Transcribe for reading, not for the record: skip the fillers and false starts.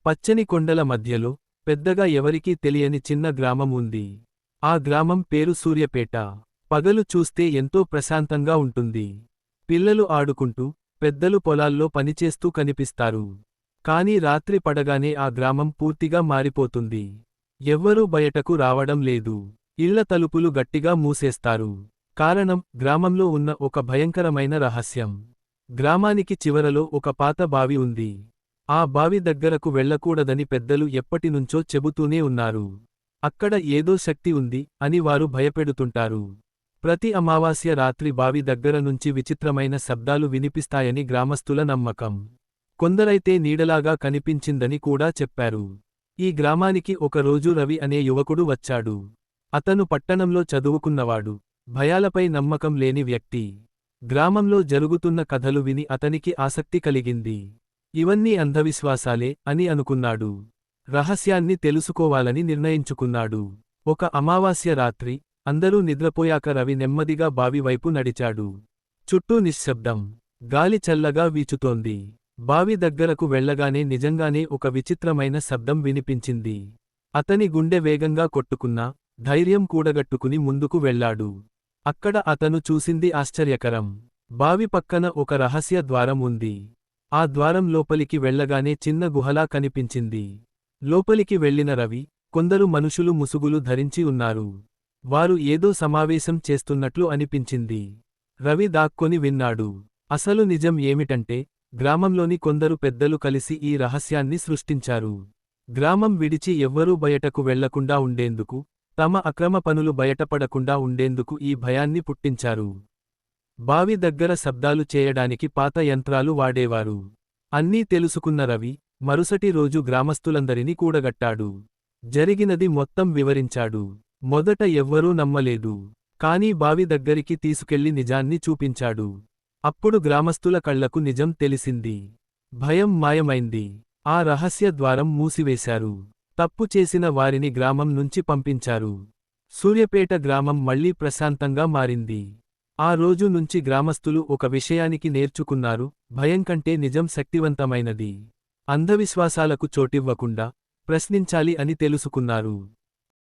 పచ్చని కొండల మధ్యలో పెద్దగా ఎవరికీ తెలియని చిన్న గ్రామం ఉంది. ఆ గ్రామం పేరు సూర్యపేట. పగలు చూస్తే ఎంతో ప్రశాంతంగా ఉంటుంది. పిల్లలు ఆడుకుంటూ, పెద్దలు పొలాల్లో పనిచేస్తూ కనిపిస్తారు. కానీ రాత్రి పడగానే ఆ గ్రామం పూర్తిగా మారిపోతుంది. ఎవ్వరూ బయటకు రావడం లేదు. ఇళ్ల తలుపులు గట్టిగా మూసేస్తారు. కారణం, గ్రామంలో ఉన్న ఒక భయంకరమైన రహస్యం. గ్రామానికి చివరలో ఒక పాత బావి ఉంది. ఆ బావి దగ్గరకు వెళ్ళకూడదని పెద్దలు ఎప్పటినుంచో చెబుతూనే ఉన్నారు. అక్కడ ఏదో శక్తి ఉంది అని వారు భయపెడుతుంటారు. ప్రతి అమావాస్య రాత్రి బావి దగ్గర నుంచి విచిత్రమైన శబ్దాలు వినిపిస్తాయని గ్రామస్తుల నమ్మకం. కొందరైతే నీడలాగా కనిపించిందని కూడా చెప్పారు. ఈ గ్రామానికి ఒక రోజు రవి అనే యువకుడు వచ్చాడు. అతను పట్టణంలో చదువుకున్నవాడు, భయాలపై నమ్మకం లేని వ్యక్తి. గ్రామంలో జరుగుతున్న కథలు విని అతనికి ఆసక్తి కలిగింది. ఇవన్నీ అంధవిశ్వాసాలే అని అనుకున్నాడు. రహస్యాన్ని తెలుసుకోవాలని నిర్ణయించుకున్నాడు. ఒక అమావాస్య రాత్రి అందరూ నిద్రపోయాక రవి నెమ్మదిగా బావి వైపు నడిచాడు. చుట్టూ నిశ్శబ్దం. గాలి చల్లగా వీచుతోంది. బావి దగ్గరకు వెళ్ళగానే నిజంగానే ఒక విచిత్రమైన శబ్దం వినిపించింది. అతని గుండె వేగంగా కొట్టుకున్నా, ధైర్యం కూడగట్టుకుని ముందుకు వెళ్ళాడు. అక్కడ అతను చూసింది ఆశ్చర్యకరం. బావి పక్కన ఒక రహస్య ద్వారం ఉంది. ఆ ద్వారం లోపలికి వెళ్ళగానే చిన్న గుహలా కనిపించింది. లోపలికి వెళ్ళిన రవి, కొందరు మనుషులు ముసుగులు ధరించి ఉన్నారు. వారు ఏదో సమావేశం చేస్తున్నట్లు అనిపించింది. రవి దాక్కొని విన్నాడు. అసలు నిజం ఏమిటంటే, గ్రామంలోని కొందరు పెద్దలు కలిసి ఈ రహస్యాన్ని సృష్టించారు. గ్రామం విడిచి ఎవ్వరూ బయటకు వెళ్లకుండా ఉండేందుకు, తమ అక్రమ పనులు బయటపడకుండా ఉండేందుకు ఈ భయాన్ని పుట్టించారు. బావి దగ్గర శబ్దాలు చేయడానికి పాత యంత్రాలు వాడేవారు. అన్నీ తెలుసుకున్న రవి, మరుసటి రోజు గ్రామస్తులందరినీ కూడగట్టాడు. జరిగినది మొత్తం వివరించాడు. మొదట ఎవ్వరూ నమ్మలేదు. కానీ బావి దగ్గరికి తీసుకెళ్లి నిజాన్ని చూపించాడు. అప్పుడు గ్రామస్తుల కళ్లకు నిజం తెలిసింది. భయం మాయమైంది. ఆ రహస్య ద్వారం మూసివేశారు. తప్పు చేసిన వారిని గ్రామం నుంచి పంపించారు. సూర్యపేట గ్రామం మళ్లీ ప్రశాంతంగా మారింది. ఆ రోజు నుంచి గ్రామస్తులు ఒక విషయానికి నేర్చుకున్నారు: భయం కంటే నిజం శక్తివంతమైనది. అంధవిశ్వాసాలకు చోటివ్వకుండా ప్రశ్నించాలి అని తెలుసుకున్నారు.